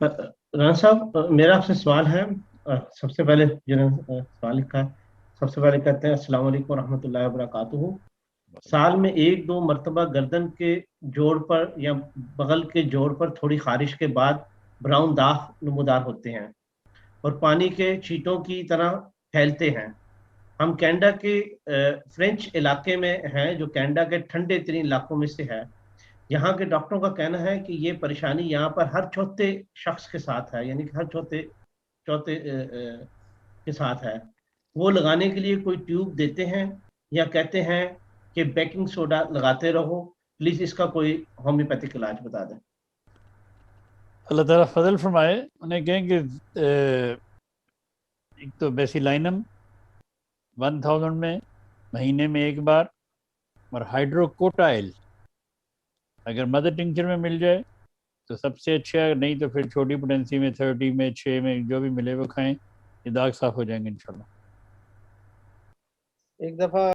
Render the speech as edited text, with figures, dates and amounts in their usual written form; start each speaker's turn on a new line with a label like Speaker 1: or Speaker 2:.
Speaker 1: राना साहब, मेरा आपसे सवाल है। सबसे पहले जिन्होंने सवाल लिखा है, सबसे पहले कहते हैं अस्सलाम वालेकुम रहमतुल्लाहि व बरकातुहू। साल में एक दो मर्तबा गर्दन के जोड़ पर या बगल के जोड़ पर थोड़ी खारिश के बाद ब्राउन दाग नमूदार होते हैं और पानी के छींटों की तरह फैलते हैं। हम कनाडा के फ्रेंच इलाके में हैं, जो कनाडा के ठंडे तरीन इलाकों में से है। यहाँ के डॉक्टरों का कहना है कि ये परेशानी यहाँ पर हर चौथे शख्स के साथ है, यानी कि हर चौथे चौथे के साथ है। वो लगाने के लिए कोई ट्यूब देते हैं या कहते हैं कि बेकिंग सोडा लगाते रहो। प्लीज इसका कोई होम्योपैथिक इलाज बता दें।
Speaker 2: اللہ تعالیٰ فضل فرمائے. انہیں کہیں کہ ایک تو بیسیلائنم 1000 میں مہینے میں ایک بار، اور ہائیڈروکوٹائل اگر مدر ٹنکچر میں مل جائے تو سب سے اچھا، نہیں تو پھر چھوٹی پوٹینسی میں 30 میں 6 میں جو بھی ملے وہ کھائیں. یہ داغ صاف ہو جائیں گے انشاءاللہ.
Speaker 3: ایک دفعہ